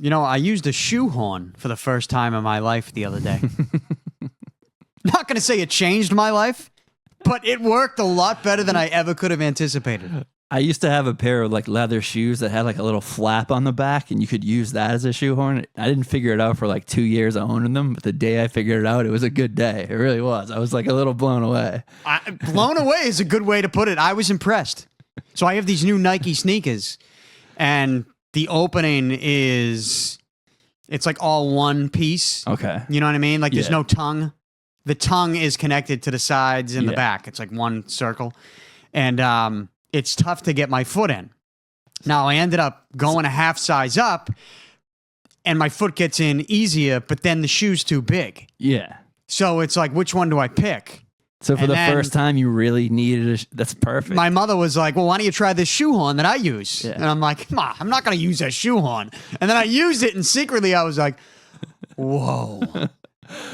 I used a shoehorn for the first time in my life the other day. Not going to say it changed my life, but it worked a lot better than I ever could have anticipated. I used to have a pair of like leather shoes that had like a little flap on the back, and you could use that as a shoehorn. I didn't figure it out for like 2 years of owning them, but the day I figured it out, it was a good day. It really was. I was like a little blown away. Blown away is a good way to put it. I was impressed. So I have these new Nike sneakers, and the opening it's like all one piece. Okay. You know what I mean? Like there's no tongue. The tongue is connected to the sides and the back. It's like one circle. And it's tough to get my foot in. Now, I ended up going a half size up, and my foot gets in easier, but then the shoe's too big. Yeah. So it's like, which one do I pick? So for the first time, you really needed that's perfect. My mother was like, well, why don't you try this shoehorn that I use? Yeah. And I'm like, Ma, I'm not going to use that shoehorn. And then I used it, and secretly I was like, whoa.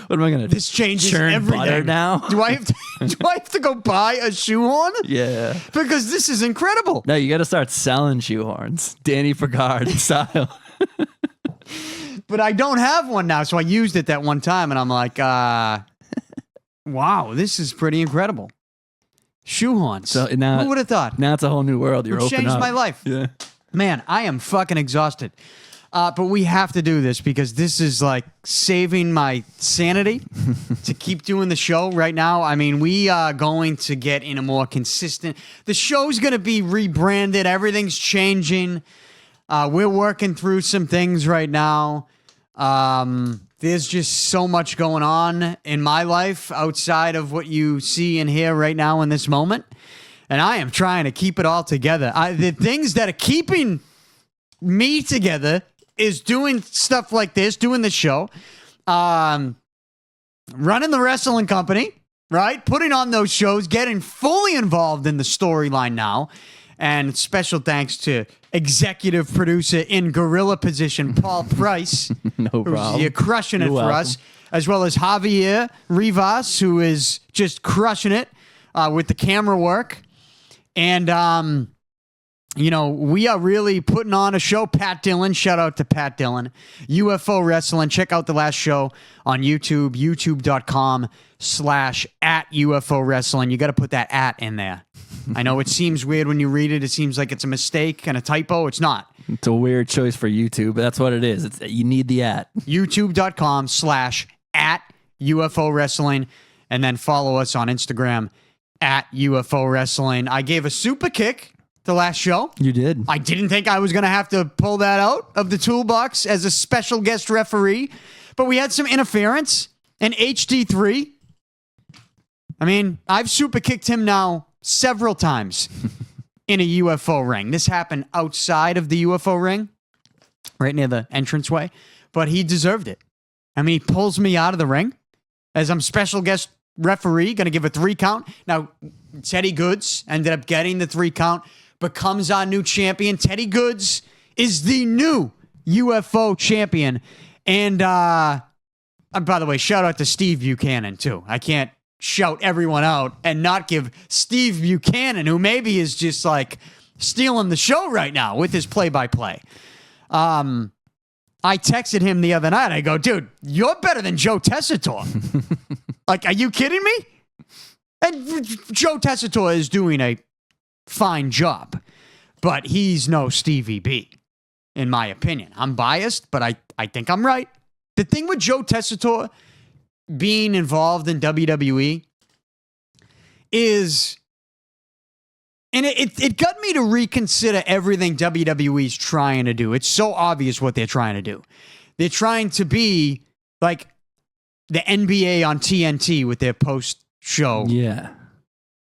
What am I gonna do? This changes churn everything. Butter now? Do I have to go buy a shoehorn? Yeah. Because this is incredible. No, you got to start selling shoehorns. Danny Picard style. But I don't have one now, so I used it that one time, and I'm like, wow, this is pretty incredible. Shoehorns. So now, who would have thought? Now it's a whole new world. You're opening up. Changed my life. Yeah. Man, I am fucking exhausted. But we have to do this because this is like saving my sanity to keep doing the show right now. I mean, we are going to get in a more consistent... The show's going to be rebranded. Everything's changing. We're working through some things right now. There's just so much going on in my life outside of what you see and hear right now in this moment. And I am trying to keep it all together. The things that are keeping me together is doing stuff like this, doing the show, running the wrestling company, right? Putting on those shows, getting fully involved in the storyline now. And special thanks to executive producer in gorilla position, Paul Price. No problem. Who's crushing it for us. As well as Javier Rivas, who is just crushing it with the camera work. And, we are really putting on a show. Pat Dillon, shout out to Pat Dillon. UFO Wrestling. Check out the last show on YouTube, youtube.com/@UFO Wrestling. You got to put that @ in there. I know it seems weird when you read it. It seems like it's a mistake and a typo. It's not. It's a weird choice for YouTube, but that's what it is. You need the @. youtube.com/@UFO Wrestling. And then follow us on Instagram @UFO Wrestling. I gave a super kick the last show. You did. I didn't think I was going to have to pull that out of the toolbox as a special guest referee, but we had some interference and HD3. I mean, I've super kicked him now several times in a UFO ring. This happened outside of the UFO ring, right near the entranceway, but he deserved it. I mean, he pulls me out of the ring as I'm special guest referee, going to give a 3 count. Now, Teddy Goods ended up getting the 3 count, becomes our new champion. Teddy Goods is the new UFO champion. And by the way, shout out to Steve Buchanan, too. I can't shout everyone out and not give Steve Buchanan, who maybe is just like stealing the show right now with his play-by-play. I texted him the other night. I go, dude, you're better than Joe Tessitore. Like, are you kidding me? And Joe Tessitore is doing a fine job, but he's no Stevie B, in my opinion. I'm biased, but I think I'm right. The thing with Joe Tessitore being involved in WWE is, and it got me to reconsider everything WWE's trying to do. It's so obvious what they're trying to do. They're trying to be like the NBA on TNT with their post-show. Yeah.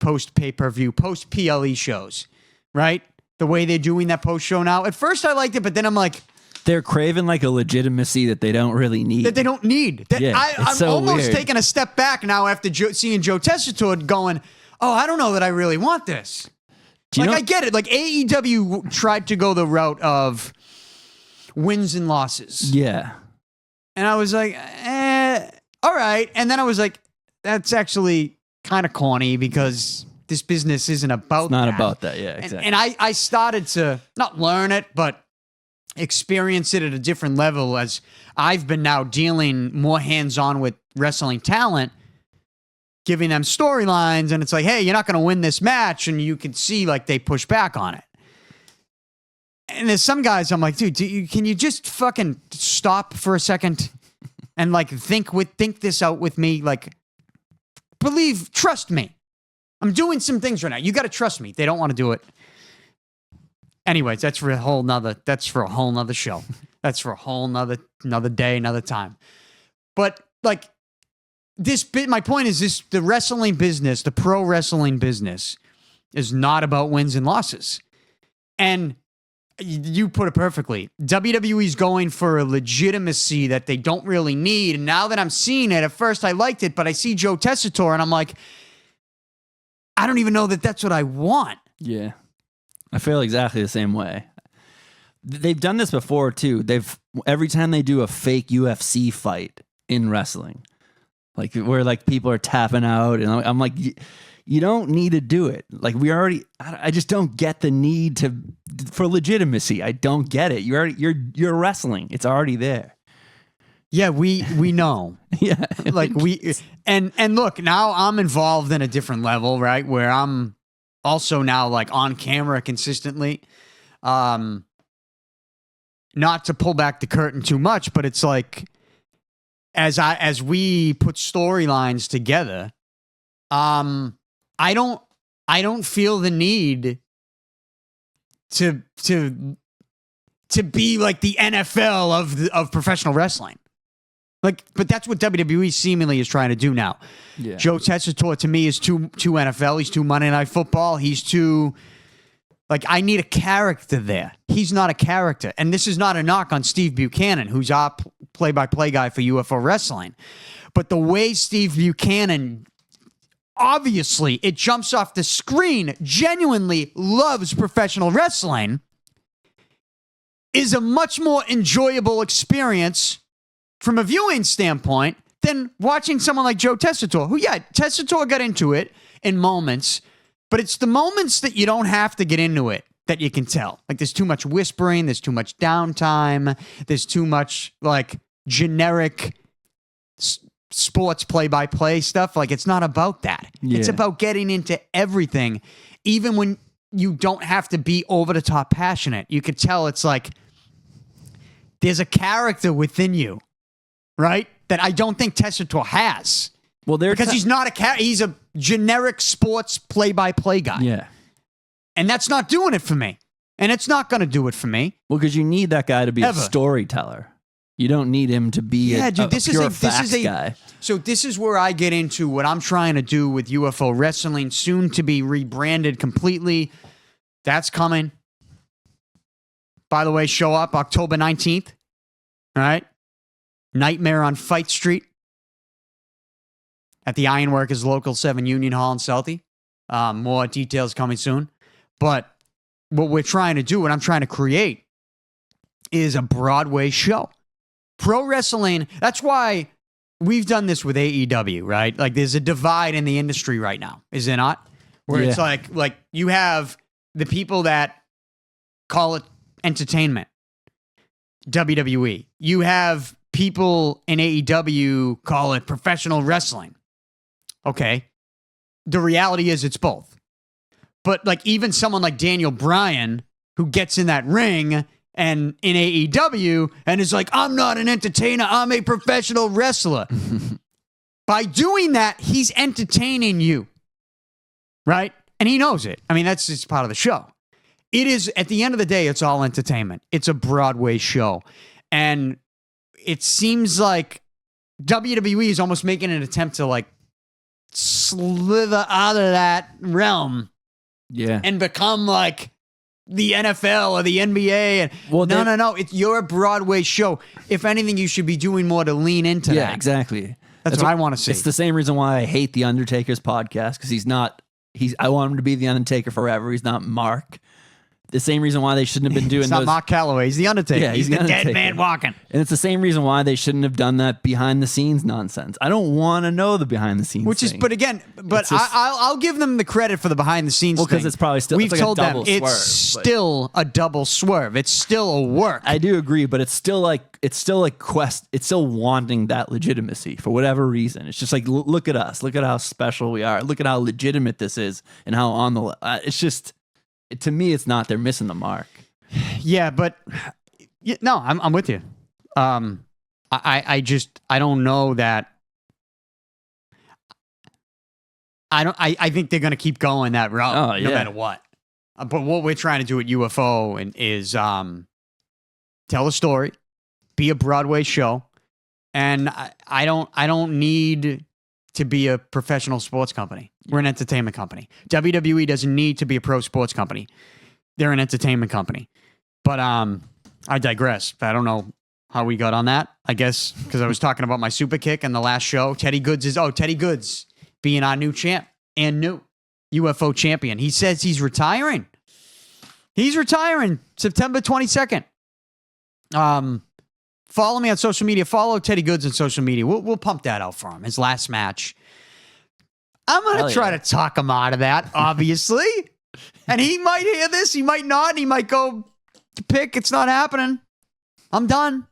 Post-pay-per-view, post-PLE shows, right? The way they're doing that post-show now. At first I liked it, but then I'm like... They're craving like a legitimacy that they don't really need. That they don't need. I'm so almost weird. taking a step back now after seeing Joe Tessitore going, oh, I don't know that I really want this. I get it. Like AEW tried to go the route of wins and losses. Yeah. And I was like, all right. And then I was like, that's actually kind of corny because this business isn't about It's not that. about that. Yeah, exactly. And I started to not learn it, but experience it at a different level as I've been now dealing more hands-on with wrestling talent, giving them storylines, and it's like, hey, you're not going to win this match, and you can see like they push back on it. And there's some guys I'm like, dude, can you just fucking stop for a second and like think this out with me? Like, trust me. I'm doing some things right now. You got to trust me. They don't want to do it. Anyways, that's for a whole nother show. That's for a whole nother day, another time. But like my point is this: the wrestling business, the pro wrestling business, is not about wins and losses. And you put it perfectly. WWE's going for a legitimacy that they don't really need. And now that I'm seeing it, at first I liked it, but I see Joe Tessitore and I'm like, I don't even know that that's what I want. Yeah. I feel exactly the same way. They've done this before too. Every time they do a fake UFC fight in wrestling, like where like people are tapping out, and I'm like, you don't need to do it. Like I just don't get the need for legitimacy. I don't get it. You're wrestling. It's already there. Yeah, we know. Yeah. Like and look, now I'm involved in a different level, right? Where I'm also now like on camera consistently. Not to pull back the curtain too much, but it's like as we put storylines together, I don't feel the need to be like the NFL of professional wrestling. Like, but that's what WWE seemingly is trying to do now. Yeah. Joe Tessitore to me is too NFL. He's too Monday Night Football. He's too like, I need a character there. He's not a character. And this is not a knock on Steve Buchanan, who's our play-by-play guy for UFO Wrestling. But the way Steve Buchanan, obviously, it jumps off the screen, genuinely loves professional wrestling, is a much more enjoyable experience from a viewing standpoint than watching someone like Joe Tessitore, who, yeah, Tessitore got into it in moments, but it's the moments that you don't have to get into it that you can tell. Like, there's too much whispering, there's too much downtime, there's too much, like, generic sports play-by-play stuff. Like, it's not about that. Yeah. It's about getting into everything, even when you don't have to be over-the-top passionate. You could tell it's like there's a character within you, right? That I don't think Tessitore has. Well, because he's not he's a generic sports play-by-play guy. Yeah. And that's not doing it for me. And it's not going to do it for me. Well, because you need that guy to be a storyteller. You don't need him to be a pure facts guy. So this is where I get into what I'm trying to do with UFO Wrestling, soon to be rebranded completely. That's coming. By the way, show up October 19th. All right? Nightmare on Fight Street at the Ironworkers Local 7 Union Hall in Southie. More details coming soon. But what we're trying to do, what I'm trying to create, is a Broadway show. Pro wrestling, that's why we've done this with AEW, right? Like, there's a divide in the industry right now, is there not? Where it's like you have the people that call it entertainment, WWE. You have people in AEW call it professional wrestling. Okay. The reality is it's both. But like, even someone like Daniel Bryan, who gets in that ring and in AEW and is like, I'm not an entertainer, I'm a professional wrestler. By doing that, he's entertaining you. Right? And he knows it. I mean, that's just part of the show. It is, at the end of the day, it's all entertainment. It's a Broadway show. And it seems like WWE is almost making an attempt to like slither out of that realm. Yeah. And become like the NFL or the NBA. And well, no. You're a Broadway show. If anything, you should be doing more to lean into that. Yeah, exactly. That's what I want to see. It's the same reason why I hate the Undertaker's podcast, because I want him to be the Undertaker forever. He's not Mark. The same reason why they shouldn't have been doing It's not those. Mark Calloway. He's the Undertaker. Yeah, he's he's the the dead Undertaker. man walking. And it's the same reason why they shouldn't have done that behind the scenes nonsense. I don't want to know the behind the scenes Which is, thing. but again, but It's just- I'll give them the credit for the behind the scenes. Well, 'cause thing. it's probably still- We've it's like a told them double it's swerve, but- still a double swerve. It's still a work. I do agree, but it's still wanting that legitimacy for whatever reason. It's just like, look at us, look at how special we are, look at how legitimate this is, and how on the. It's just, to me, it's not. They're missing the mark. Yeah, but no, I'm with you. I don't know that. I think they're going to keep going that route Oh, yeah. no matter what. But what we're trying to do at UFO is tell a story, be a Broadway show, and I don't need to be a professional sports company. We're an entertainment company. WWE doesn't need to be a pro sports company. They're an entertainment company. But I digress. I don't know how we got on that. I guess because I was talking about my super kick in the last show. Teddy Goods being our new champ and new UFO champion. He says he's retiring. He's retiring September 22nd. Follow me on social media. Follow Teddy Goods on social media. We'll pump that out for him. His last match. I'm going to try to talk him out of that, obviously. And he might hear this. He might not. He might go, pick. It's not happening. I'm done. $1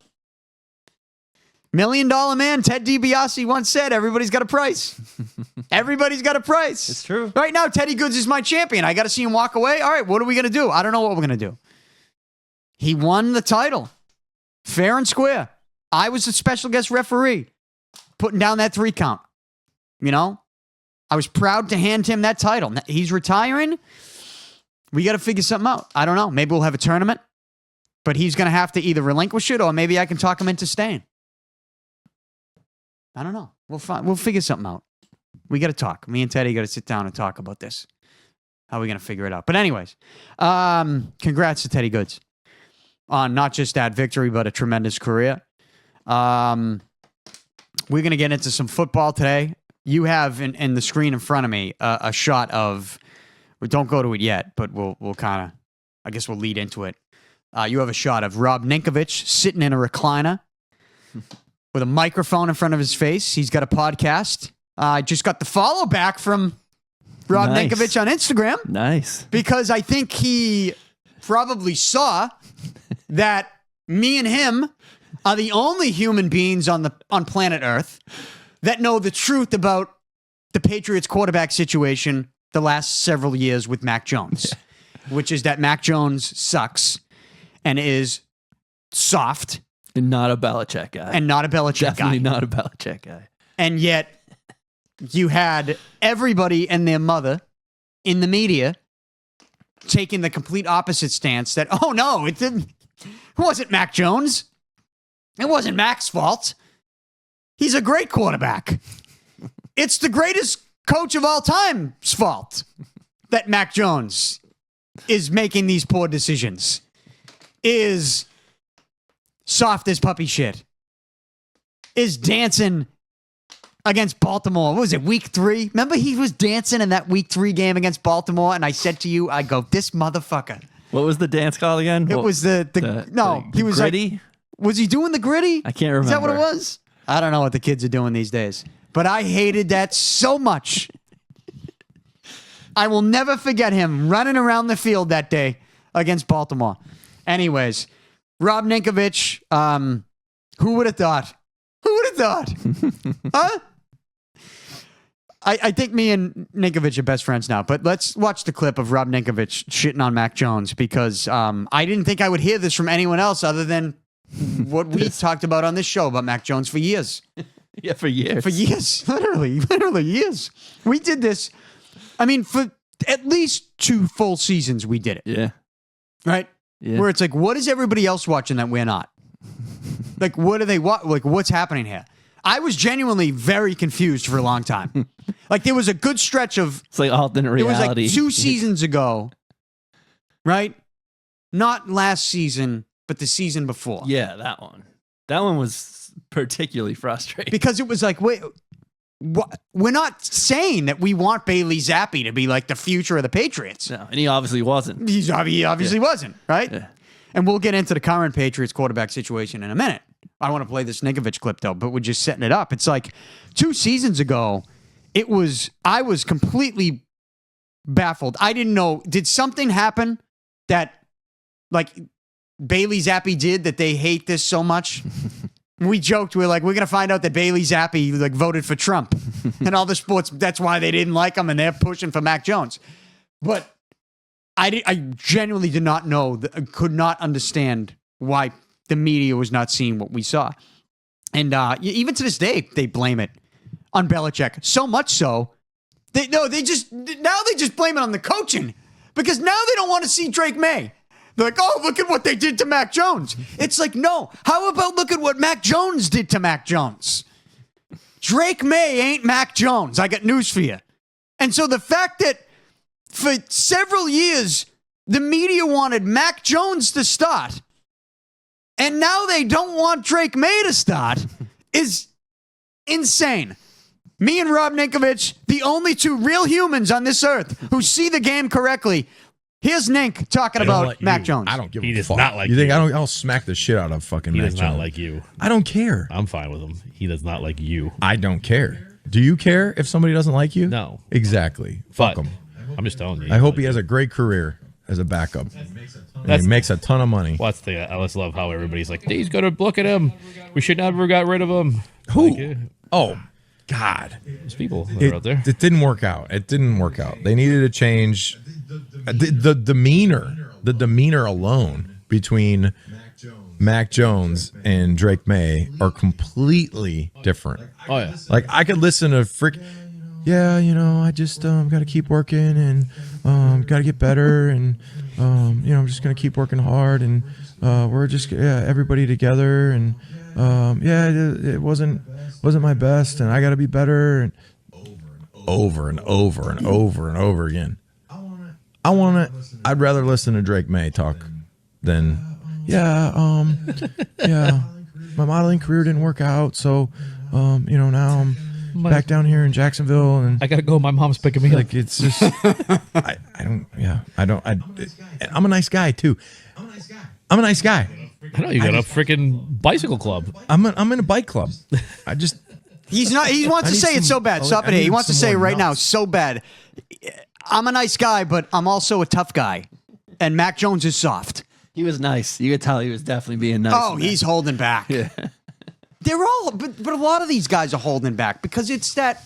Million Man Ted DiBiase once said, everybody's got a price. Everybody's got a price. It's true. Right now, Teddy Goods is my champion. I got to see him walk away. All right, what are we going to do? I don't know what we're going to do. He won the title. Fair and square. I was the special guest referee, putting down that 3 count. You know? I was proud to hand him that title. He's retiring. We got to figure something out. I don't know. Maybe we'll have a tournament. But he's going to have to either relinquish it or maybe I can talk him into staying. I don't know. We'll figure something out. We got to talk. Me and Teddy got to sit down and talk about this. How are we going to figure it out? But anyways, congrats to Teddy Goods on not just that victory, but a tremendous career. We're going to get into some football today. You have in the screen in front of me a shot of, well, don't go to it yet, but we'll kind of, I guess we'll lead into it. You have a shot of Rob Ninkovich sitting in a recliner with a microphone in front of his face. He's got a podcast. I just got the follow back from Rob Nice. Ninkovich on Instagram Nice. because I think he probably saw that me and him are the only human beings on planet Earth that know the truth about the Patriots quarterback situation the last several years with Mac Jones, which is that Mac Jones sucks and is soft And not a Belichick guy. and not a Belichick Definitely guy. not a Belichick guy. And yet you had everybody and their mother in the media taking the complete opposite stance that, oh no, it wasn't Mac Jones. It wasn't Mac's fault. He's a great quarterback. It's the greatest coach of all time's fault that Mac Jones is making these poor decisions. Is soft as puppy shit. Is dancing against Baltimore. What was it, week 3? Remember he was dancing in that week 3 game against Baltimore, and I said to you, I go, this motherfucker. What was the dance called again? It was he was gritty. like, was he doing the gritty? I can't remember. Is that what it was? I don't know what the kids are doing these days. But I hated that so much. I will never forget him running around the field that day against Baltimore. Anyways, Rob Ninkovich, who would have thought? Who would have thought? Huh? I think me and Ninkovich are best friends now, but let's watch the clip of Rob Ninkovich shitting on Mac Jones because I didn't think I would hear this from anyone else other than what we talked about on this show about Mac Jones for years. Yeah, for years. For years. Literally years. We did this. I mean, for at least 2 full seasons we did it. Yeah. Right? Yeah. Where it's like, what is everybody else watching that we're not? Like, what are they like, what's happening here? I was genuinely very confused for a long time. Like, there was a good stretch of, It's like alternate it was reality. like 2 seasons ago, right? Not last season, but the season before. Yeah, that one. That one was particularly frustrating. Because it was like, wait, we're not saying that we want Bailey Zappi to be like the future of the Patriots. No, and he obviously wasn't. He obviously wasn't, right? Yeah. And we'll get into the current Patriots quarterback situation in a minute. I want to play this Ninkovich clip, though, but we're just setting it up. It's like 2 seasons ago, I was completely baffled. I didn't know. Did something happen that, like, Bailey Zappi did that they hate this so much? We joked, we're like, we're going to find out that Bailey Zappi, like, voted for Trump. And all the sports, that's why they didn't like him, and they're pushing for Mac Jones. But I genuinely did not know, could not understand why the media was not seeing what we saw. And even to this day, they blame it on Belichick. So much so, they just blame it on the coaching. Because now they don't want to see Drake Maye. They're like, oh, look at what they did to Mac Jones. It's like, no. How about look at what Mac Jones did to Mac Jones? Drake Maye ain't Mac Jones. I got news for you. And so the fact that for several years, the media wanted Mac Jones to start, and now they don't want Drake Maye to start, is insane. Me and Rob Ninkovich, the only 2 real humans on this earth who see the game correctly. Here's Nink talking about Mac Jones. I don't give He a does fuck. not like you. Think you. I'll smack the shit out of fucking He Mac does Jones. not like you. I don't care. I'm fine with him. He does not like you. I don't care. Do you care if somebody doesn't like you? No. Exactly. Fuck But him. I'm just telling you. I hope he has a great career as a backup. And he makes a ton of money. Well, that's the thing. I just love how everybody's like, he's going to look at him. We should never got rid of him. Who? Like, Oh, God. there's people that are out there. It didn't work out. It didn't work out. They needed to change the demeanor alone between Mac Jones and Drake Maye are completely different. Oh, yeah. Like, I could listen to I just got to keep working and got to get better and I'm just gonna keep working hard and we're just everybody together and it wasn't my best and I got to be better and over and over and over and over again. I'd rather listen to Drake Maye talk than my modeling career didn't work out, so now I'm back down here in Jacksonville and I got to go. My mom's picking me up. like it's just I'm a nice guy too. I'm a nice guy. I know you got a freaking bicycle club. I'm in a bike club. He's not. He wants I to need say it some- so bad. I Stop it need here. He wants to some say it more right now nuts. so bad. I'm a nice guy, but I'm also a tough guy. And Mac Jones is soft. He was nice. You could tell he was definitely being nice. Oh, he's holding back. Yeah. They're all, but a lot of these guys are holding back because it's that,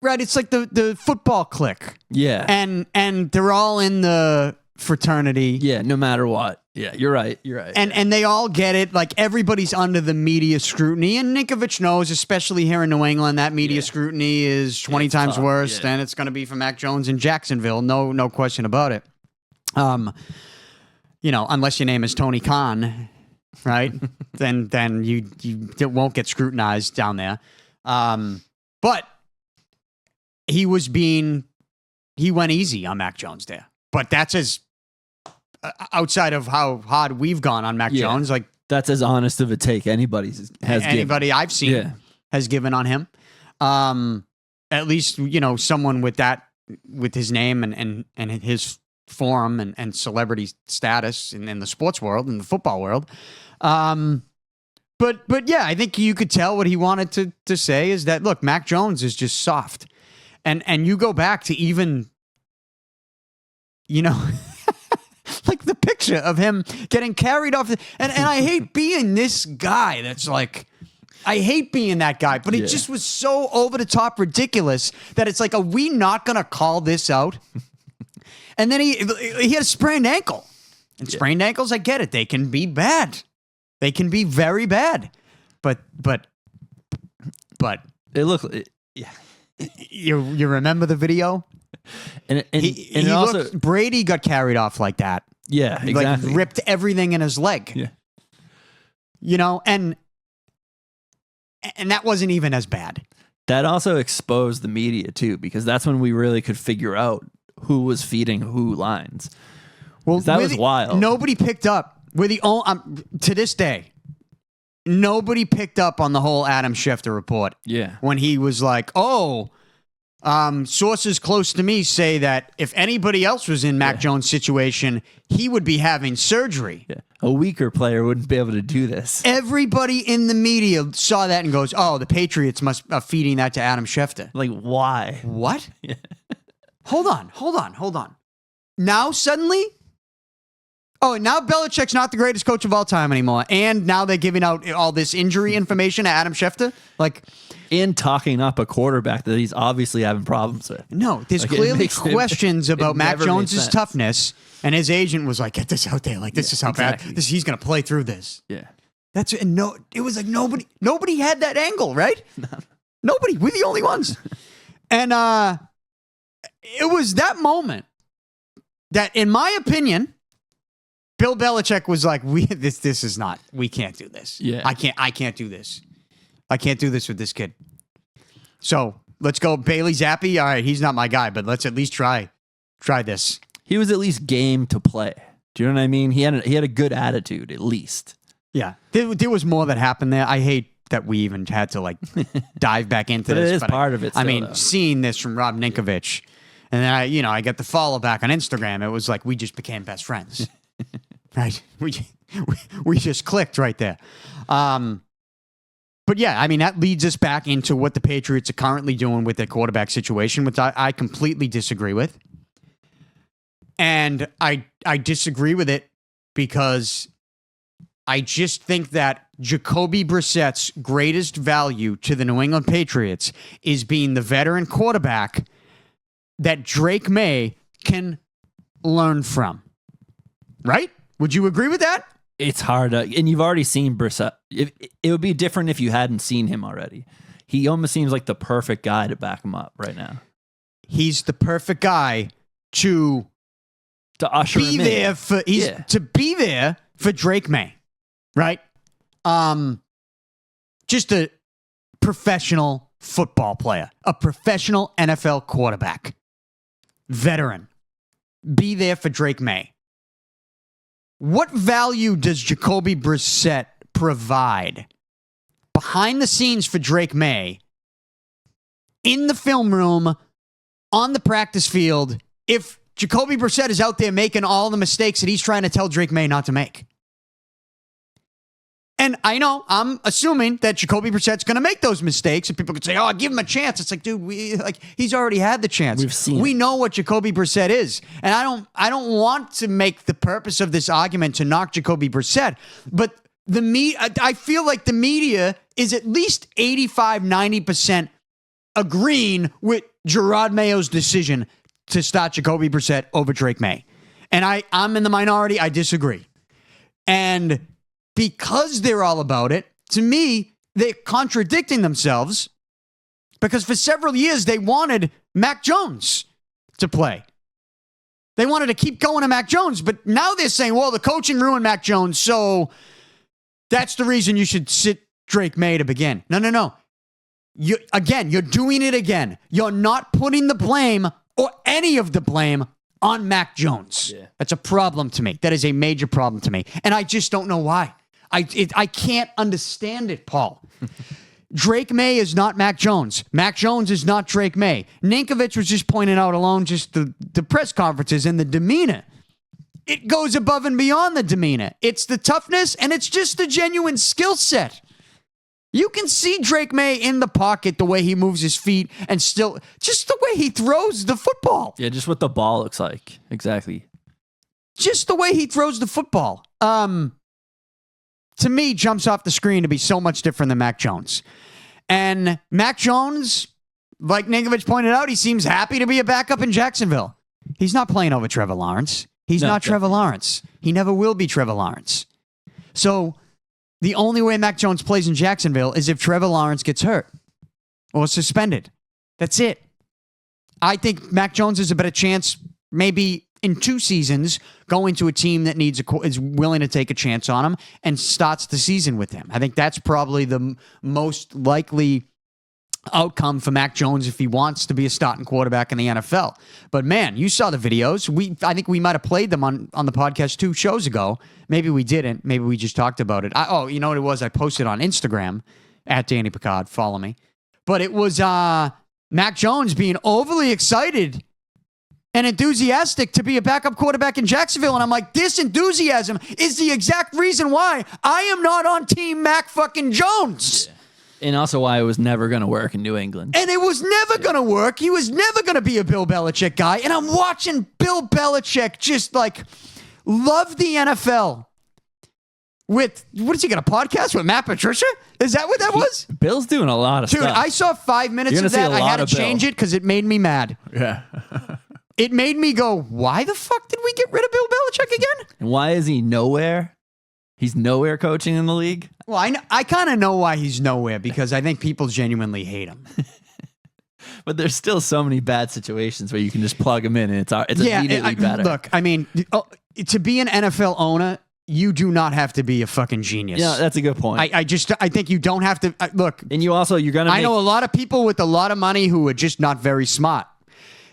right? It's like the football clique. Yeah. And they're all in the fraternity. Yeah, no matter what. Yeah, you're right. You're right. And they all get it. Like, everybody's under the media scrutiny. And Ninkovich knows, especially here in New England, that media scrutiny is 20 times tough, worse yeah. than it's going to be for Mac Jones in Jacksonville. No question about it. Unless your name is Tony Khan, right? then you won't get scrutinized down there. But he went easy on Mac Jones there. But that's as outside of how hard we've gone on Mac Yeah. Jones, like that's as honest of a take anybody's has anybody I've seen Yeah. has given on him. At least, someone with his name and his forum and celebrity status in the sports world, in the football world. But yeah, I think you could tell what he wanted to say is that, look, Mac Jones is just soft. And you go back to even, like the picture of him getting carried off. And I hate being this guy that's like, I hate being that guy, but it Yeah. just was so over the top ridiculous that it's like, are we not going to call this out? And then he had a sprained ankle. And sprained ankles, I get it. They can be bad. They can be very bad. But It looked yeah. you remember the video? And He also looked, Brady got carried off like that. yeah, exactly. Like ripped everything in his leg. Yeah. And that wasn't even as bad. That also exposed the media too, because that's when we really could figure out who was feeding who lines. Well, That was wild. Nobody picked up. We're the only, to this day, nobody picked up on the whole Adam Schefter report. Yeah. When he was like, sources close to me say that if anybody else was in Mac Jones' situation, he would be having surgery. Yeah. A weaker player wouldn't be able to do this. Everybody in the media saw that and goes, "Oh, the Patriots must are feeding that to Adam Schefter." Like, why? What? Hold on. Now suddenly, now Belichick's not the greatest coach of all time anymore, and now they're giving out all this injury information to Adam Schefter. Like, And talking up a quarterback that he's obviously having problems with. no, there's Like, it clearly makes questions it about Mac never made Jones' sense. toughness, and his agent was like, "Get this out there. Like, this is how exactly. bad he's going to play through this." Yeah. It was like nobody had that angle, right? Nobody. We're the only ones. And it was that moment that, in my opinion, Bill Belichick was like, this is not, we can't do this. Yeah. I can't do this. I can't do this with this kid. So let's go. Bailey Zappi. All right, he's not my guy, but let's at least try this. He was at least game to play. Do you know what I mean? He had a good attitude, at least. Yeah. There was more that happened there. I hate that we even had to like dive back into But this. it is part of it I still, mean, though. seeing this from Rob Ninkovich, and then I get the follow back on Instagram. It was like we just became best friends, right? We just clicked right there. But yeah, I mean that leads us back into what the Patriots are currently doing with their quarterback situation, which I completely disagree with, and I disagree with it because I just think that Jacoby Brissett's greatest value to the New England Patriots is being the veteran quarterback that Drake Maye can learn from. Right? Would you agree with that? It's hard to, and you've already seen Brissett. It would be different if you hadn't seen him already. He almost seems like the perfect guy to back him up right now. He's the perfect guy to usher be him in. there for to be there for Drake Maye. Right? Just a professional football player, a professional NFL quarterback, veteran. Be there for Drake Maye. What value does Jacoby Brissett provide behind the scenes for Drake Maye in the film room, on the practice field, if Jacoby Brissett is out there making all the mistakes that he's trying to tell Drake Maye not to make? And I know, I'm assuming that Jacoby Brissett's going to make those mistakes, and people could say, "Oh, give him a chance." It's like, dude, he's already had the chance. We've seen we it. know what Jacoby Brissett is, and I don't want to make the purpose of this argument to knock Jacoby Brissett, but I feel like the media is at least 85-90% agreeing with Gerard Mayo's decision to start Jacoby Brissett over Drake Maye, and I'm in the minority. I disagree, and because they're all about it, to me, they're contradicting themselves because for several years they wanted Mac Jones to play. They wanted to keep going to Mac Jones, but now they're saying, well, the coaching ruined Mac Jones, so that's the reason you should sit Drake Maye to begin. No. You're doing it again. You're not putting the blame or any of the blame on Mac Jones. Yeah. That's a problem to me. That is a major problem to me. And I just don't know why. I can't understand it, Paul. Drake Maye is not Mac Jones. Mac Jones is not Drake Maye. Ninkovich was just pointing out alone just the press conferences and the demeanor. It goes above and beyond the demeanor. It's the toughness, and it's just the genuine skill set. You can see Drake Maye in the pocket, the way he moves his feet, and still just the way he throws the football. Yeah, just what the ball looks like. Exactly. Just the way he throws the football. To me, jumps off the screen to be so much different than Mac Jones. And Mac Jones, like Ninkovich pointed out, he seems happy to be a backup in Jacksonville. He's not playing over Trevor Lawrence. He's not Trevor Lawrence. He never will be Trevor Lawrence. So the only way Mac Jones plays in Jacksonville is if Trevor Lawrence gets hurt or suspended. That's it. I think Mac Jones has a better chance maybe in 2 seasons going to a team that is willing to take a chance on him and starts the season with him. I think that's probably the most likely outcome for Mac Jones if he wants to be a starting quarterback in the NFL. But man, you saw the videos. I think we might have played them on the podcast 2 shows ago. Maybe we didn't. Maybe we just talked about it. You know what it was? I posted on Instagram at Danny Picard. Follow me. But it was Mac Jones being overly excited and enthusiastic to be a backup quarterback in Jacksonville. And I'm like, this enthusiasm is the exact reason why I am not on team Mac fucking Jones. Yeah. And also why it was never going to work in New England. And it was never going to work. He was never going to be a Bill Belichick guy. And I'm watching Bill Belichick just like love the NFL. With, what is he got, a podcast with Matt Patricia? Is that what that was? Bill's doing a lot of Dude, stuff. I saw 5 minutes of that. I had to change it because it made me mad. Yeah. It made me go, why the fuck did we get rid of Bill Belichick again? And why is he nowhere? He's nowhere coaching in the league? Well, I kind of know why he's nowhere, because I think people genuinely hate him. But there's still so many bad situations where you can just plug him in and it's immediately better. Look, I mean, to be an NFL owner, you do not have to be a fucking genius. Yeah, that's a good point. I think you don't have to look. And you're gonna. I know a lot of people with a lot of money who are just not very smart.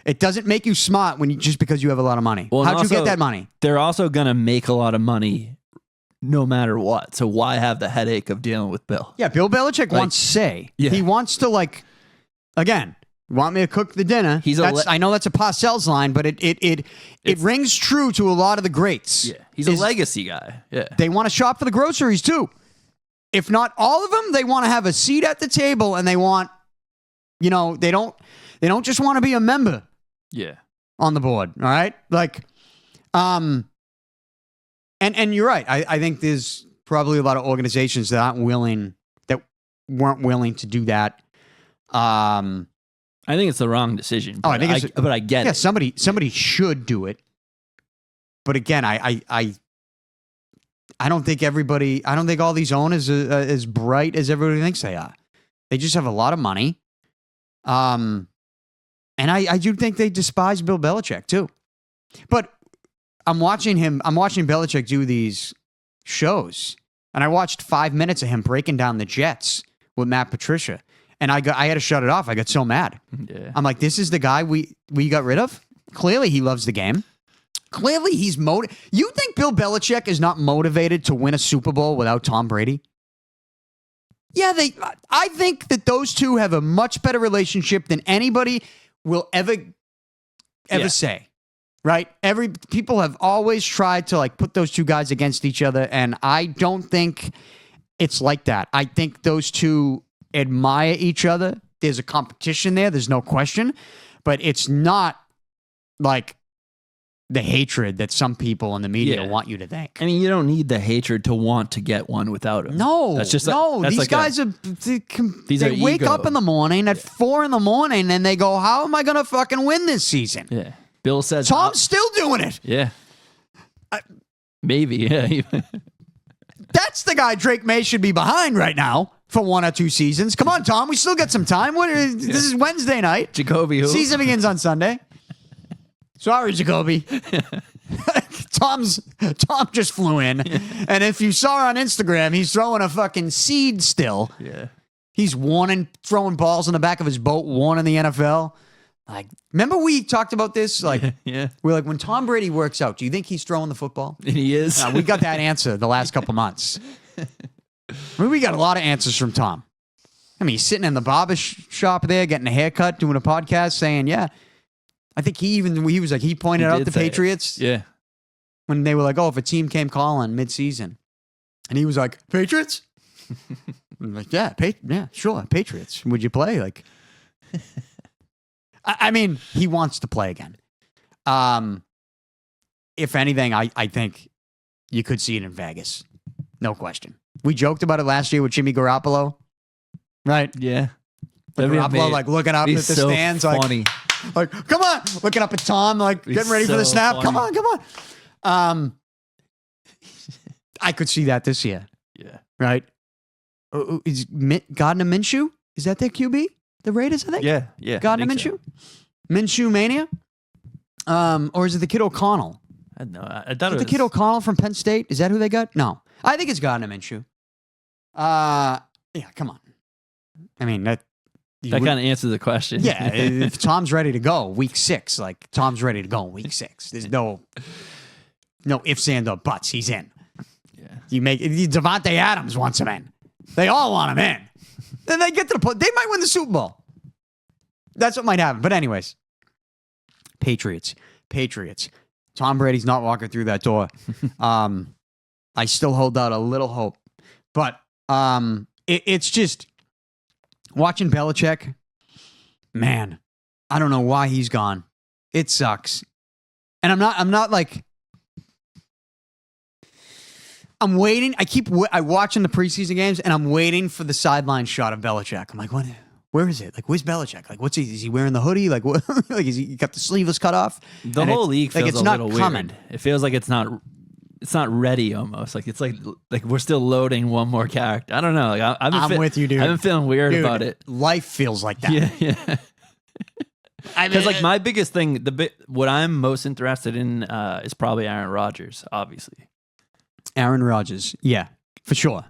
It doesn't make you smart just because you have a lot of money. Well, how'd you get that money? They're also gonna make a lot of money no matter what. So why have the headache of dealing with Bill? Yeah, Bill Belichick wants say. Yeah. He wants to again. Want me to cook the dinner? I know that's a Parcells line, but it rings true to a lot of the greats. Yeah, he's a legacy guy. Yeah, they want to shop for the groceries too. If not all of them, they want to have a seat at the table, and they want, they don't just want to be a member. Yeah, on the board. All right, and you're right. I think there's probably a lot of organizations that weren't willing to do that. I think it's the wrong decision. But I get it. Yeah, somebody should do it. But again, I don't think all these owners are as bright as everybody thinks they are. They just have a lot of money. And I do think they despise Bill Belichick too. But I'm watching Belichick do these shows, and I watched 5 minutes of him breaking down the Jets with Matt Patricia. And I had to shut it off. I got so mad. Yeah. I'm like, this is the guy we got rid of? Clearly he loves the game. Clearly he's You think Bill Belichick is not motivated to win a Super Bowl without Tom Brady? Yeah, I think that those two have a much better relationship than anybody will ever say. Right? People have always tried to put those two guys against each other, and I don't think it's like that. I think those two admire each other. There's a competition there. There's no question. But it's not like the hatred that some people in the media want you to think. I mean, you don't need the hatred to want to get one without him. No, that's just these guys they wake up in the morning at 4 a.m. and they go, how am I going to fucking win this season? Yeah. Bill says Tom's still doing it. Yeah. Maybe, yeah. That's the guy Drake Maye should be behind right now for 1 or 2 seasons. Come on, Tom. We still got some time. This is Wednesday night. Jacoby who? Season begins on Sunday. Sorry, Jacoby. Tom just flew in. And if you saw on Instagram, he's throwing a fucking seed still. Yeah. He's throwing balls in the back of his boat, warning the NFL. Remember we talked about this? Yeah. We're like, when Tom Brady works out, do you think he's throwing the football? And he is. We got that answer the last couple months. We got a lot of answers from Tom. I mean, he's sitting in the barber shop there, getting a haircut, doing a podcast, saying, yeah. I think he pointed out the Patriots. Yeah. When they were like, oh, if a team came calling mid-season. And he was like, Patriots? I'm like, yeah, sure, Patriots. Would you play? I mean, he wants to play again. If anything, I think you could see it in Vegas. No question. We joked about it last year with Jimmy Garoppolo. Right? Yeah. Garoppolo, looking up at the stands. Funny. Come on. Looking up at Tom, getting ready for the snap. Funny. Come on. I could see that this year. Yeah. Right? Is Gardner Minshew? Is that their QB? The Raiders, I think? Yeah. Gardner Minshew? So. Minshew Mania? Or is it the kid O'Connell? I don't know. I thought it was the kid O'Connell from Penn State. Is that who they got? No. I think it's Gardner Minshew. Yeah, come on. I mean, That kind of answers the question. Yeah, if Tom's ready to go, week 6, like Tom's ready to go in week 6. There's no ifs, and or buts. He's in. Yeah. Devontae Adams wants him in. They all want him in. Then they get to the point. They might win the Super Bowl. That's what might happen. But anyways, Patriots. Tom Brady's not walking through that door. I still hold out a little hope, but it's just watching Belichick. Man, I don't know why he's gone. It sucks, and I'm not like. I'm waiting. I watching the preseason games, and I'm waiting for the sideline shot of Belichick. I'm like, what? Where is it? Like, where's Belichick? Like, what's he? Is he wearing the hoodie? Like, what? Like, is he got the sleeveless cut off? The whole league feels like it's a not little coming. weird. It feels like it's not ready almost. Like it's like we're still loading one more character. I don't know. Like I'm with you, dude. I've been feeling weird Dude, about it. Life feels like that. Yeah. Because like my biggest thing, what I'm most interested in is probably Aaron Rodgers, obviously. Aaron Rodgers, yeah, for sure.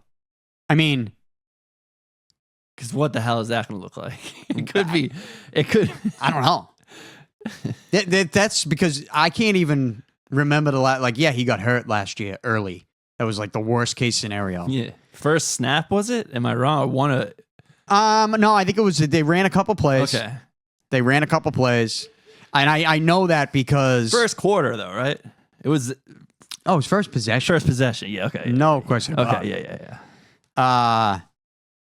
I mean, because what the hell is that going to look like? It could. I don't know. That's because I can't even remember the last. Like, yeah, he got hurt last year early. That was like the worst case scenario. Yeah, first snap was it? Am I wrong? No, I think it was. They ran a couple plays. Okay, they ran a couple plays, and I know that because first quarter though, right? It was. Oh, his first possession. First possession, yeah, okay. No question about it. Okay, yeah.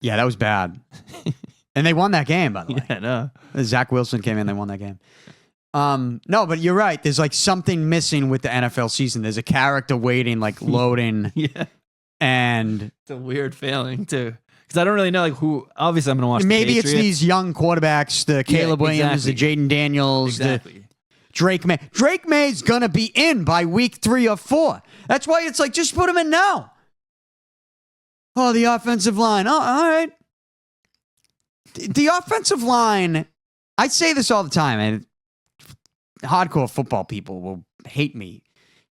Yeah, that was bad. And they won that game, by the way. Yeah, no. Zach Wilson came in, they won that game. No, but you're right. There's like something missing with the NFL season. There's a character waiting, like loading. Yeah. And it's a weird feeling, too. Because I don't really know like who. Obviously, I'm going to watch maybe the it's these young quarterbacks, the Caleb Williams, the Jaden Daniels, the Drake Maye. Drake Maye's going to be in by week 3 or 4. That's why it's like, just put him in now. Oh, the offensive line. Oh, all right. The offensive line, I say this all the time, and hardcore football people will hate me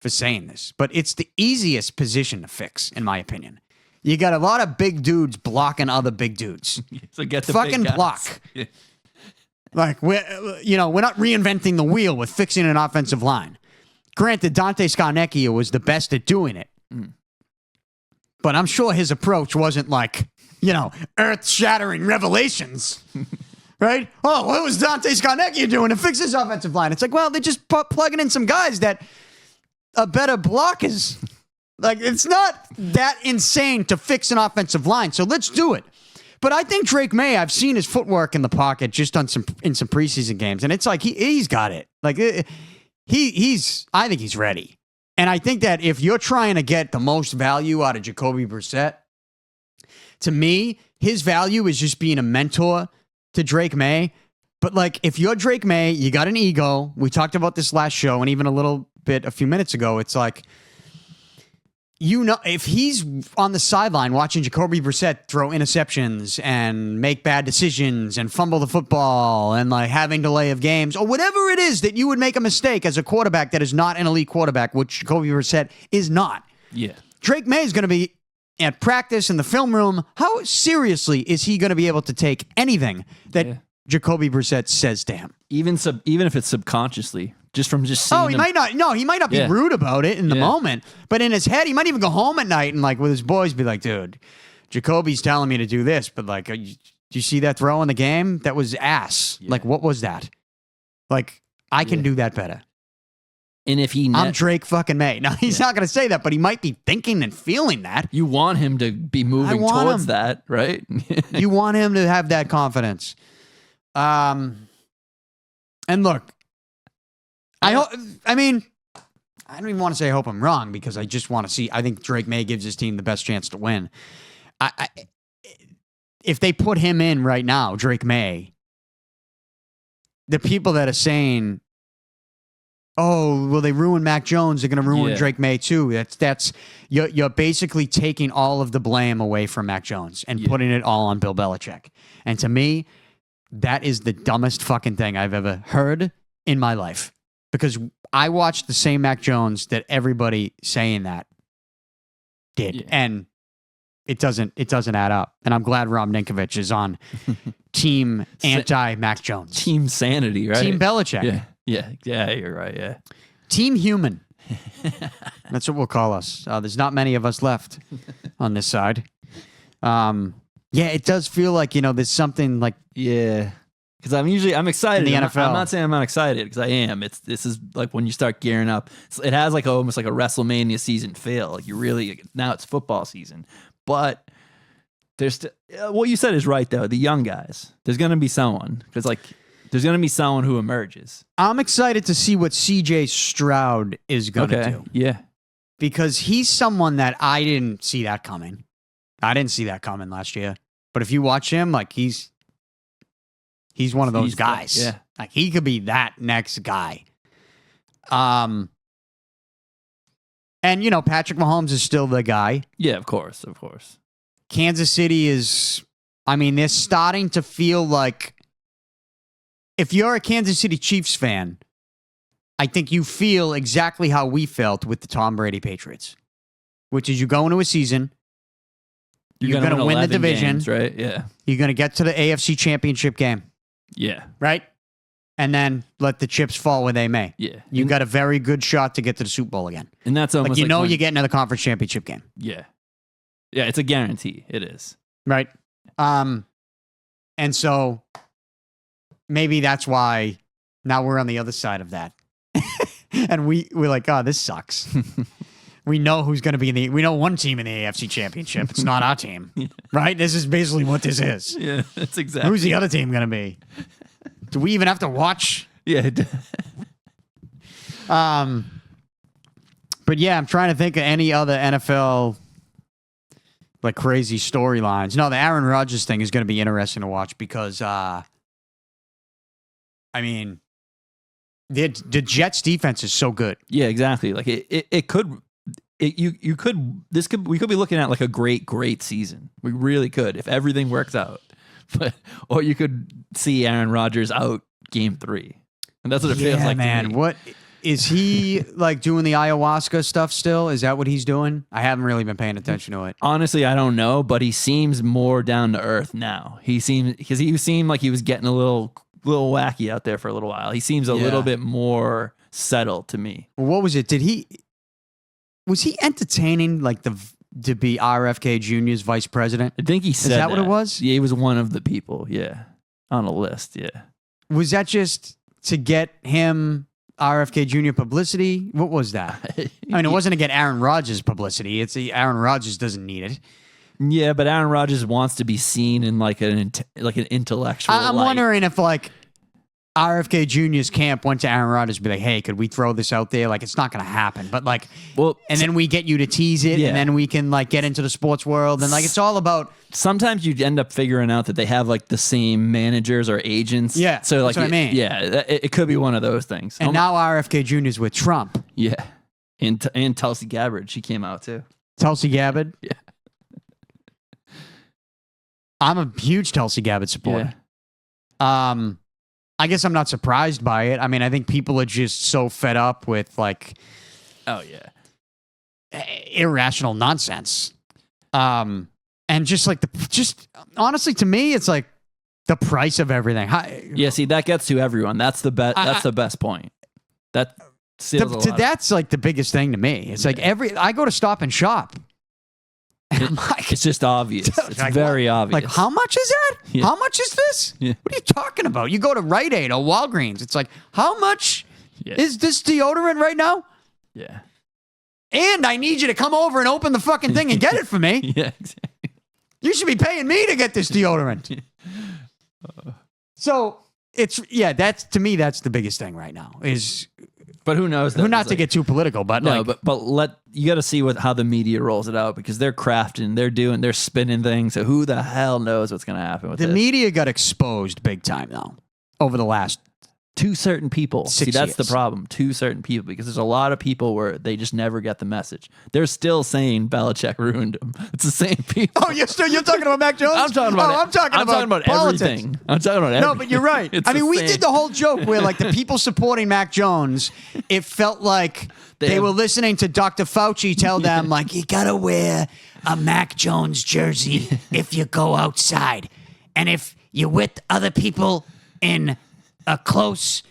for saying this, but it's the easiest position to fix, in my opinion. You got a lot of big dudes blocking other big dudes. So get the fucking big guys. block. Yeah. Like, we're not reinventing the wheel with fixing an offensive line. Granted, Dante Scarnecchia was the best at doing it. But I'm sure his approach wasn't like, earth-shattering revelations. Right? Oh, what was Dante Scarnecchia doing to fix his offensive line? It's like, well, they're just plugging in some guys that are better blockers. Like, it's not that insane to fix an offensive line, so let's do it. But I think Drake Maye, I've seen his footwork in the pocket just in some preseason games, and it's like he's got it. Like I think he's ready. And I think that if you're trying to get the most value out of Jacoby Brissett, to me, his value is just being a mentor to Drake Maye. But like, if you're Drake Maye, you got an ego. We talked about this last show, and even a few minutes ago, it's like, if he's on the sideline watching Jacoby Brissett throw interceptions and make bad decisions and fumble the football and like having delay of games or whatever it is that you would make a mistake as a quarterback that is not an elite quarterback, which Jacoby Brissett is not. Yeah. Drake Maye is going to be at practice in the film room. How seriously is he going to be able to take anything that Jacoby Brissett says to him? Even if it's subconsciously. Just seeing he might not. No, he might not be rude about it in the moment, but in his head, he might even go home at night and like with his boys be like, "Dude, Jacoby's telling me to do this, but like, do you see that throw in the game? That was ass. Yeah. Like, what was that? Like, I can do that better." And if I'm Drake fucking Maye. Now he's not going to say that, but he might be thinking and feeling that. You want him to be moving towards that, right? You want him to have that confidence. And look. I don't even want to say I hope I'm wrong because I just want to see. I think Drake Maye gives his team the best chance to win. If they put him in right now, Drake Maye, the people that are saying, "Oh, well, they ruined Mac Jones. They're going to ruin Drake Maye too." You're basically taking all of the blame away from Mac Jones and putting it all on Bill Belichick. And to me, that is the dumbest fucking thing I've ever heard in my life. Because I watched the same Mac Jones that everybody saying that did. Yeah. And it doesn't add up. And I'm glad Rob Ninkovich is on team anti-Mac Jones. Team sanity, right? Team Belichick. Yeah, you're right, yeah. Team human. That's what we'll call us. There's not many of us left on this side. Yeah, it does feel like, there's something like... Yeah. Because I'm excited. In the NFL. I'm not saying I'm not excited, because I am. This is like when you start gearing up. It has like almost like a WrestleMania season feel. Like now it's football season. But there's what you said is right though. The young guys. There's gonna be someone, because like there's gonna be someone who emerges. I'm excited to see what CJ Stroud is gonna do. Yeah. Because he's someone that I didn't see that coming. I didn't see that coming last year. But if you watch him, like he's one of those guys. Yeah. Like he could be that next guy. And Patrick Mahomes is still the guy. Yeah, of course. Kansas City is, they're starting to feel like, if you're a Kansas City Chiefs fan, I think you feel exactly how we felt with the Tom Brady Patriots, which is you go into a season, you're going to win the division, games, right? Yeah. You're going to get to the AFC Championship game. Yeah. Right? And then let the chips fall where they may. Yeah. You got a very good shot to get to the Super Bowl again. And that's almost like you're getting to the conference championship game. Yeah. Yeah, it's a guarantee. It is. Right. And so maybe that's why now we're on the other side of that. And we're like, oh, this sucks. We know who's going to be we know one team in the AFC Championship. It's not our team. Right? This is basically what this is. Yeah, that's exactly. Who's the other team going to be? Do we even have to watch? Yeah. But yeah, I'm trying to think of any other NFL like crazy storylines. No, the Aaron Rodgers thing is going to be interesting to watch because, the Jets defense is so good. Yeah, exactly. Like we could be looking at like a great season. We really could if everything works out. Or you could see Aaron Rodgers out game 3. And that's what it feels like. Man, to me. what is he like doing the ayahuasca stuff still? Is that what he's doing? I haven't really been paying attention to it. Honestly, I don't know, but he seems more down to earth now. He seemed like he was getting a little wacky out there for a little while. He seems a little bit more settled to me. What was it? Was he entertaining like to be RFK Jr.'s vice president? I think he said Is that what it was? Yeah, he was one of the people, on a list, Was that just to get him RFK Jr. publicity? What was that? It wasn't to get Aaron Rodgers publicity. Aaron Rodgers doesn't need it. Yeah, but Aaron Rodgers wants to be seen in like an intellectual I'm light. wondering if like RFK Jr.'s camp went to Aaron Rodgers and be like, hey, could we throw this out there? Like, it's not going to happen. But like, and then we get you to tease it and then we can like get into the sports world. And like, it's all about. Sometimes you end up figuring out that they have like the same managers or agents. Yeah. So like, that's what I mean. Yeah, it could be one of those things. And now RFK Jr. is with Trump. Yeah. And Tulsi Gabbard, she came out too. Tulsi Gabbard? Yeah. I'm a huge Tulsi Gabbard supporter. Yeah. I guess I'm not surprised by it. I think people are just so fed up with like, irrational nonsense. And just like honestly, to me, it's like the price of everything. See, that gets to everyone. That's the best. That's the best point. That seals that's like the biggest thing to me. It's like I go to Stop and Shop. It's just obvious. It's like, very obvious. Like, how much is that? Yeah. How much is this? Yeah. What are you talking about? You go to Rite Aid or Walgreens. It's like, how much is this deodorant right now? Yeah. And I need you to come over and open the fucking thing and get it for me. Yeah, exactly. You should be paying me to get this deodorant. So that's to me, that's the biggest thing right now is. But who knows? Not to get too political, but no, but you got to see how the media rolls it out because they're crafting, they're spinning things. So who the hell knows what's going to happen with the this? media got exposed big time though over the last To certain people. 6 See, that's the years. problem. To certain people, because there's a lot of people where they just never get the message. They're still saying Belichick ruined him. It's the same people. Oh, you're talking about Mac Jones? I'm talking about. I'm talking about politics. everything. I'm talking about everything. No, but you're right. It's I mean, the we same. did the whole joke where, like, the people supporting Mac Jones, it felt like they were listening to Dr. Fauci tell them, like, you gotta wear a Mac Jones jersey if you go outside, and if you're with other people in a close,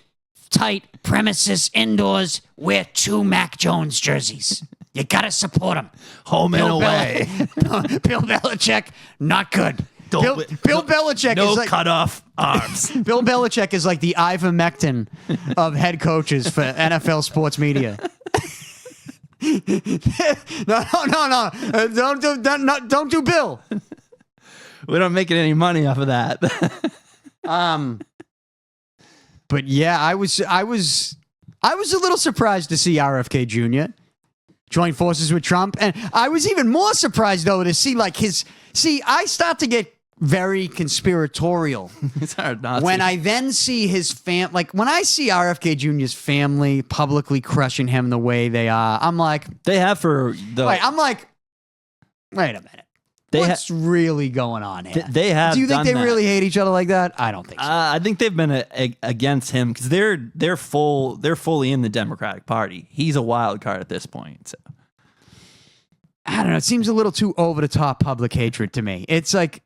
tight premises indoors, wear 2 Mac Jones jerseys. You gotta support him. Home and away. Bill Belichick, not good. Bill Belichick No is like cut off arms. Bill Belichick is like the ivermectin of head coaches for NFL sports media. No. Don't do Bill. We don't make any money off of that. But yeah, I was a little surprised to see RFK Jr. join forces with Trump, and I was even more surprised though to see like his. See, I start to get very conspiratorial It's hard not when to. I then see his like when I see RFK Jr.'s family publicly crushing him the way they are. I'm like, They have for the. wait a minute. They What's really going on here? They have. Do you think done they that. really hate each other like that? I don't think so. I think they've been against him because they're fully in the Democratic Party. He's a wild card at this point. So. I don't know. It seems a little too over the top public hatred to me. It's like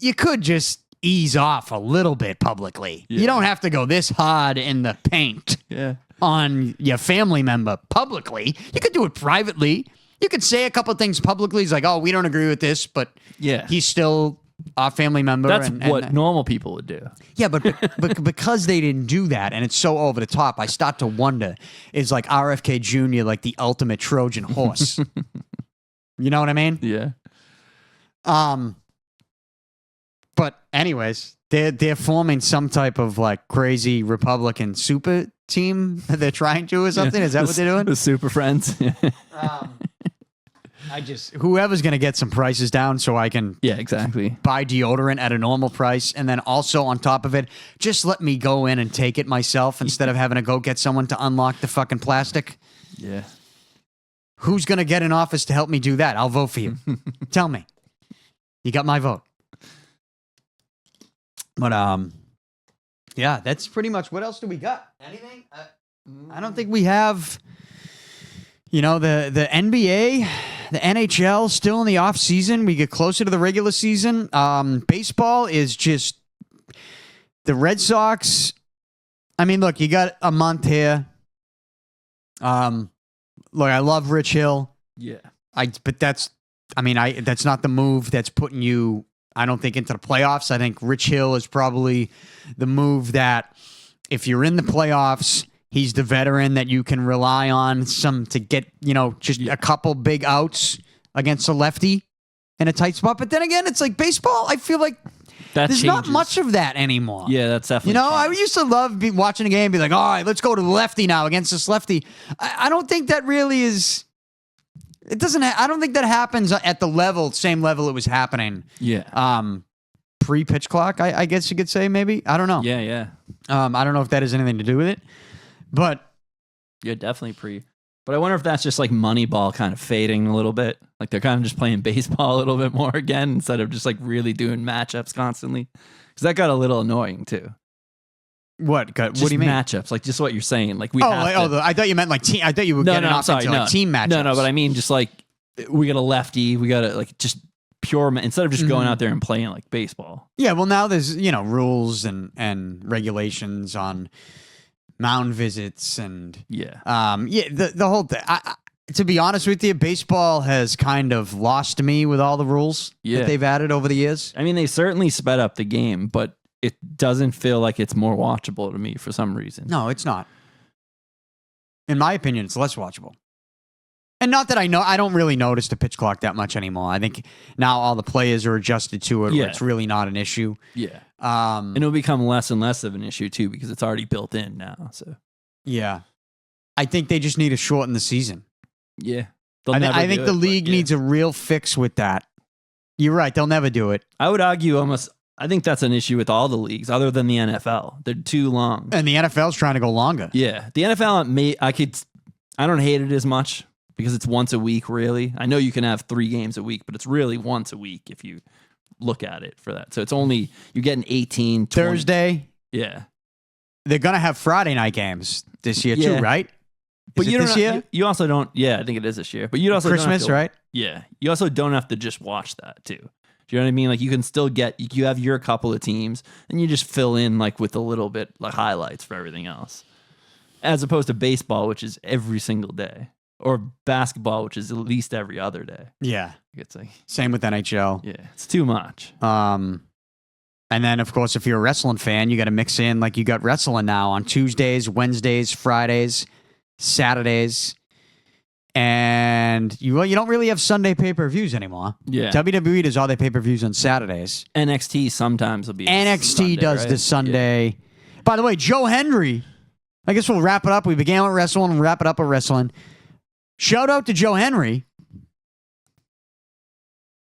you could just ease off a little bit publicly. Yeah. You don't have to go this hard in the paint Yeah. on your family member publicly. You could do it privately. You could say a couple things publicly. It's like, oh, we don't agree with this, but Yeah. he's still our family member. That's and what normal people would do. Yeah, but because they didn't do that and it's so over the top, I start to wonder, is like RFK Jr. like the ultimate Trojan horse? You know what I mean? Yeah. But anyways, they're forming some type of like crazy Republican super team that they're trying to or something. Is that what they're doing? The Super Friends. Whoever's gonna get some prices down so I can Yeah, exactly. buy deodorant at a normal price, and then also on top of it, just let me go in and take it myself instead of having to go get someone to unlock the fucking plastic. Yeah. Who's gonna get in office to help me do that? I'll vote for you. Tell me. You got my vote. But yeah, that's pretty much. What else do we got? Anything? I don't think we have. You know, the NBA, the NHL still in the off season. We get closer to the regular season. Baseball is just the Red Sox. I mean, look, you got a month here. Look, I love Rich Hill. Yeah. But that's not the move that's putting you, I don't think, into the playoffs. I think Rich Hill is probably the move that if you're in the playoffs, he's the veteran that you can rely on to get, just a couple big outs against a lefty in a tight spot. But then again, it's like baseball. I feel like there's not much of that anymore. Yeah, that's definitely I changed. used to love watching a game and be like, all right, let's go to the lefty now against this lefty. I don't think that really is. It doesn't. I don't think that happens at the same level it was happening. Yeah. Pre-pitch clock, I guess you could say, maybe. I don't know. Yeah. I don't know if that has anything to do with it, but Yeah, definitely pre. But I wonder if that's just like Moneyball kind of fading a little bit. Like they're kind of just playing baseball a little bit more again instead of just like really doing matchups constantly. Because that got a little annoying too. what? What Just do you mean? matchups, like just what you're saying. Like we. I thought you meant like team. I thought you were getting off into like team matchups. No, but I mean just like we got a lefty. We got like just pure instead of just going out there and playing like baseball. Yeah, well now there's rules and regulations on mound visits and the whole thing. To be honest with you, baseball has kind of lost me with all the rules that they've added over the years. I mean, they certainly sped up the game, but it doesn't feel like it's more watchable to me for some reason. No, it's not. In my opinion, it's less watchable. And not that I don't really notice the pitch clock that much anymore. I think now all the players are adjusted to it. Where it's really not an issue. Yeah. And it'll become less and less of an issue too because it's already built in now. So yeah, I think they just need to shorten the season. Yeah. I think the league needs a real fix with that. You're right. They'll never do it. I would argue almost I think that's an issue with all the leagues other than the NFL. They're too long. And the NFL's trying to go longer. Yeah. The NFL, I don't hate it as much because it's once a week, really. I know you can have 3 games a week, but it's really once a week if you look at it for that. So it's only, you're getting 18, 20. Thursday. Yeah. They're going to have Friday night games this year Yeah. too, right? But Is you it don't. this year? You also don't. Yeah, I think it is this year. But you also don't have Christmas, to- right? Yeah, you also don't have to just watch that too. Do you know what I mean? Like you can still get. You have your couple of teams, and you just fill in like with a little bit like highlights for everything else, as opposed to baseball, which is every single day, or basketball, which is at least every other day. Yeah. It's like Same with NHL. yeah, it's too much. And then, of course, if you're a wrestling fan, you got to mix in like you got wrestling now on Tuesdays, Wednesdays, Fridays, Saturdays, and you don't really have Sunday pay-per-views anymore. Yeah, WWE does all their pay-per-views on Saturdays. NXT sometimes will be NXT Sunday, does right? the Sunday. By the way, Joe Hendry. I guess we'll wrap it up. We began with wrestling and wrap it up with wrestling. Shout out to Joe Hendry.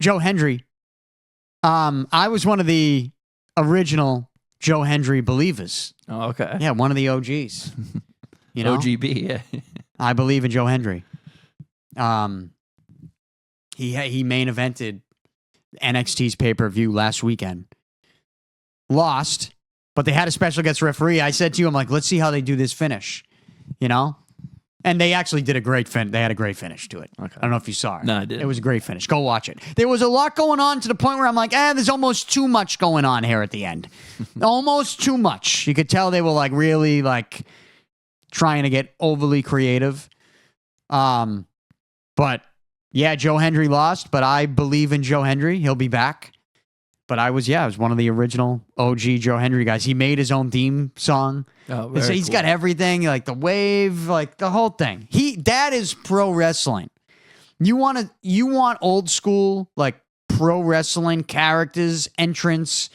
Joe Hendry. I was one of the original Joe Hendry believers. Oh, okay. Yeah, one of the OGs. You know, OGB. Yeah. I believe in Joe Hendry. He main evented NXT's pay-per-view last weekend. Lost, but they had a special guest referee. I said to you, I'm like, let's see how they do this finish. You know? And they actually did a great finish. They had a great finish to it. Okay. I don't know if you saw it. No, I didn't. It was a great finish. Go watch it. There was a lot going on to the point where I'm like, there's almost too much going on here at the end. Almost too much. You could tell they were like really like trying to get overly creative. But yeah, Joe Hendry lost, but I believe in Joe Hendry. He'll be back. But I was one of the original OG Joe Hendry guys. He made his own theme song. Oh, So he's got everything, like the wave, like the whole thing. That is pro wrestling. You want old school, like pro wrestling characters, entrance.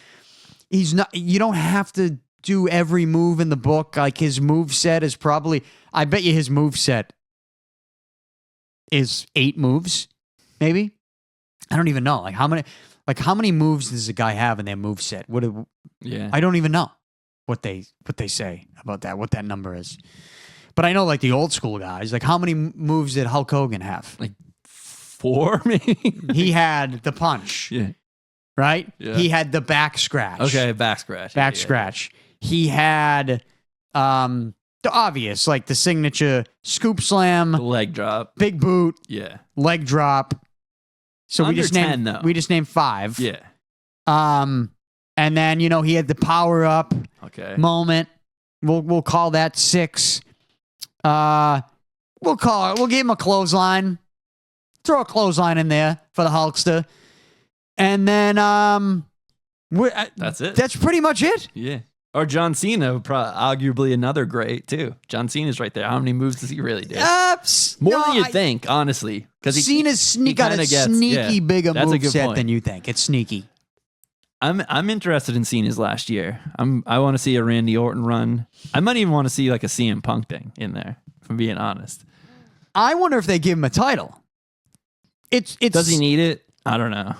You don't have to do every move in the book. Like his move set is probably, I bet you his move set is 8 moves, maybe. I don't even know. Like how many moves does a guy have in their move set? Yeah. I don't even know what they say about that, what that number is. But I know like the old school guys, like how many moves did Hulk Hogan have? Like 4 maybe? He had the punch, Yeah. right? Yeah. He had the back scratch. Okay, back scratch. Back Yeah, yeah. scratch. He had the obvious, like the signature scoop slam, The leg drop. big boot, Yeah. leg drop. So we Under just 10 named though. we just named 5. Yeah. And then he had the power up Okay. moment. We'll call that 6. We'll give him a clothesline. Throw a clothesline in there for the Hulkster. And then That's it. that's pretty much it. Yeah. Or John Cena, arguably another great too. John Cena's right there. How many moves does he really do? More than you think, honestly. Because Cena's got a kinda gets- sneaky yeah, bigger that's a move good set point. than you think. It's sneaky. I'm interested in Cena's last year. I want to see a Randy Orton run. I might even want to see like a CM Punk thing in there, if I'm being honest. I wonder if they give him a title. It's Does he need it? I don't know.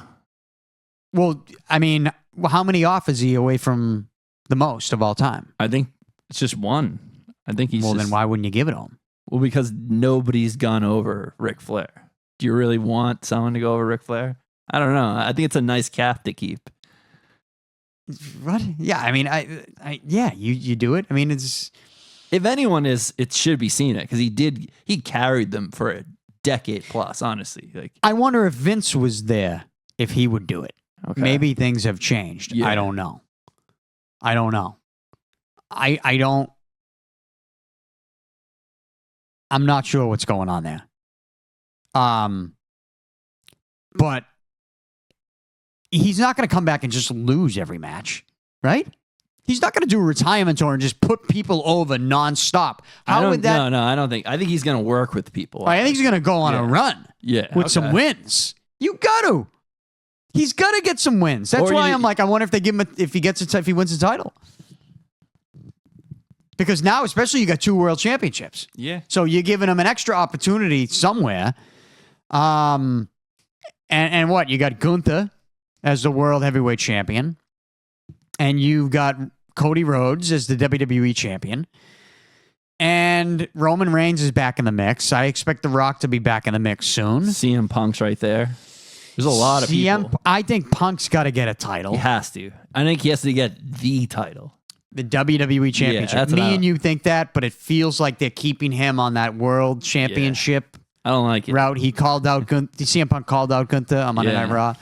Well, I mean, how many off is he away from the most of all time? I think it's just one. I think he's Then why wouldn't you give it to him? Well, because nobody's gone over Ric Flair. Do you really want someone to go over Ric Flair? I don't know. I think it's a nice cap to keep. What? Yeah, I mean, you do it. I mean, it's If anyone is, it should be Cena because he carried them for a decade plus. Honestly, like I wonder if Vince was there, if he would do it. okay. Maybe things have changed. Yeah. I don't know. I don't. I'm not sure what's going on there. But he's not going to come back and just lose every match, right? He's not going to do a retirement tour and just put people over nonstop. How would that? No, I don't think. I think he's going to work with people. I think he's going to go on a run with some okay. wins. You got to. He's got to get some wins. That's Or why you- I'm like, I wonder if they give him if he wins the title. Because now, especially, you got 2 world championships. Yeah. So you're giving him an extra opportunity somewhere. And what? You got Gunther as the world heavyweight champion. and you've got Cody Rhodes as the WWE champion. And Roman Reigns is back in the mix. I expect The Rock to be back in the mix soon. CM Punk's right there. There's a lot of people. I think Punk's got to get a title. He has to. I think he has to get the title. The WWE Championship. that's Me and you think that, but it feels like they're keeping him on that World Championship I don't like it. route. He called out CM Punk called out Gunther on Monday Night Raw.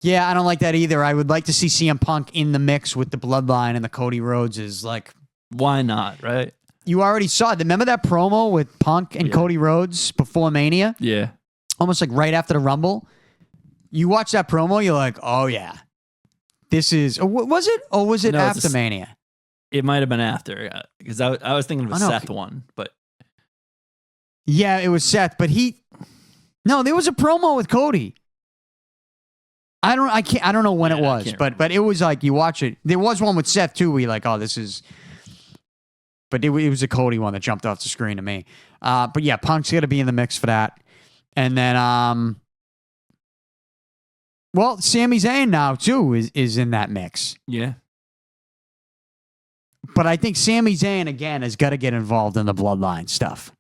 Yeah, I don't like that either. I would like to see CM Punk in the mix with the Bloodline and the Cody Rhodes is like. Why not, right? You already saw it. Remember that promo with Punk and Cody Rhodes before Mania? Yeah. Almost like right after the Rumble. You watch that promo, you're like, oh, yeah. This is... Was it? Or was it after Mania? It might have been after. Because I was thinking of a Seth one. But yeah, it was Seth. But No, there was a promo with Cody. I don't know when it was. But it was like, you watch it. There was one with Seth, too, where you're like, oh, this is... But it was a Cody one that jumped off the screen to me. But yeah, Punk's got to be in the mix for that. And then, well, Sami Zayn now, too, is in that mix. yeah. But I think Sami Zayn, again, has got to get involved in the Bloodline stuff.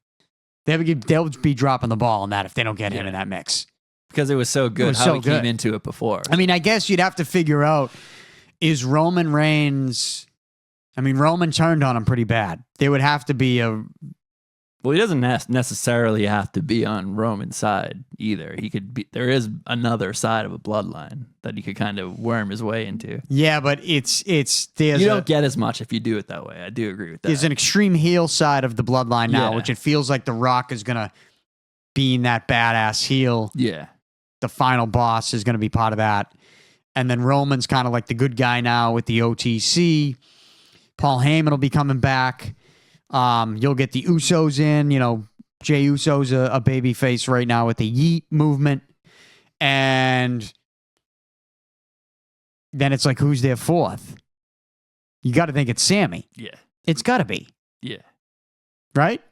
They'll be dropping the ball on that if they don't get him in that mix. Because it was so good was how so he good. came into it before. I mean, I guess you'd have to figure out, is Roman Reigns... I mean, Roman turned on him pretty bad. There would have to be a... Well, he doesn't necessarily have to be on Roman's side either. He could be... There is another side of a bloodline that he could kind of worm his way into. Yeah, but it's there's you don't get as much if you do it that way. I do agree with that. There's an extreme heel side of the bloodline now, Yeah. which it feels like The Rock is going to be in that badass heel. Yeah. The final boss is going to be part of that. And then Roman's kind of like the good guy now with the OTC. Paul Heyman will be coming back. You'll get the Usos in. You know, Jey Uso's a baby face right now with the Yeet movement. And then it's like, who's their fourth? You got to think it's Sammy. Yeah. It's got to be. Yeah. Right?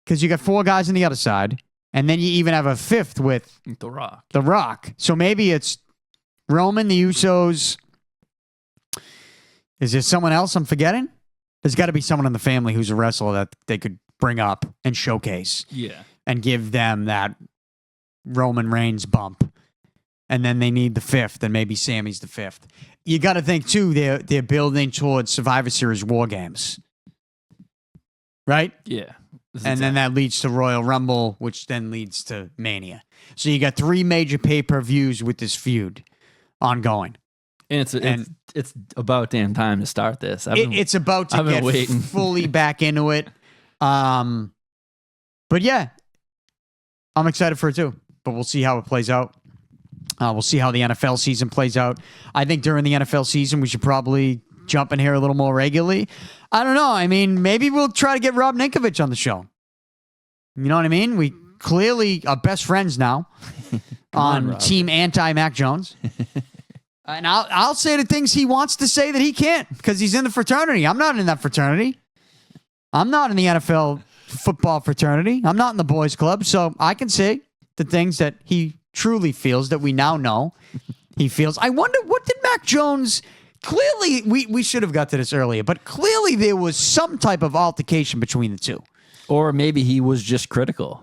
Because you got four guys on the other side. And then you even have a fifth with The Rock. The Rock. So maybe it's Roman, the Usos. Is there someone else I'm forgetting? There's got to be someone in the family who's a wrestler that they could bring up and showcase. Yeah. And give them that Roman Reigns bump. And then they need the fifth, and maybe Sammy's the fifth. You got to think, too, they're building towards Survivor Series War Games. Right? Yeah. And then that leads to Royal Rumble, which then leads to Mania. So you got three major pay-per-views with this feud ongoing. And it's about damn time to start this. It's about to get waiting. fully back into it. But yeah, I'm excited for it too. But we'll see how it plays out. We'll see how the NFL season plays out. I think during the NFL season, we should probably jump in here a little more regularly. I don't know. I mean, maybe we'll try to get Rob Ninkovich on the show. You know what I mean? We clearly are best friends now on Team Anti-Mac Jones. And I'll say the things he wants to say that he can't because he's in the fraternity. I'm not in that fraternity. I'm not in the NFL football fraternity. I'm not in the boys club. So I can say the things that he truly feels that we now know he feels. I wonder, what did Mac Jones... Clearly, we should have got to this earlier, but clearly there was some type of altercation between the two. Or maybe he was just critical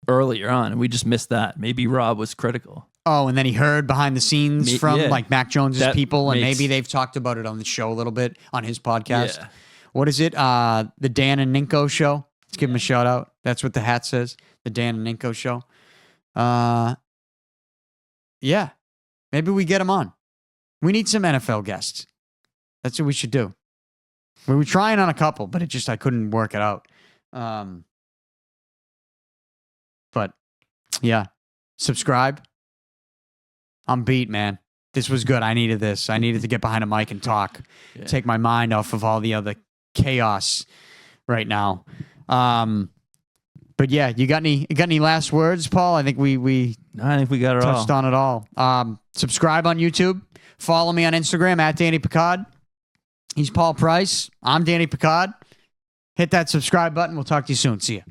earlier on, and we just missed that. Maybe Rob was critical. Oh, and then he heard behind the scenes from like Mac Jones's That people, and makes- maybe they've talked about it on the show a little bit on his podcast. Yeah. What is it? The Dan and Ninko show. Let's give him a shout out. That's what the hat says. The Dan and Ninko show. Yeah. Maybe we get him on. We need some NFL guests. That's what we should do. We were trying on a couple, but I couldn't work it out. But yeah, subscribe. I'm beat, man. This was good. I needed this. I needed to get behind a mic and talk. Yeah. Take my mind off of all the other chaos right now. But yeah, you got any last words, Paul? I think we I think we got it all. touched on it all. Subscribe on YouTube. Follow me on Instagram at Danny Picard. He's Paul Price. I'm Danny Picard. Hit that subscribe button. We'll talk to you soon. See ya.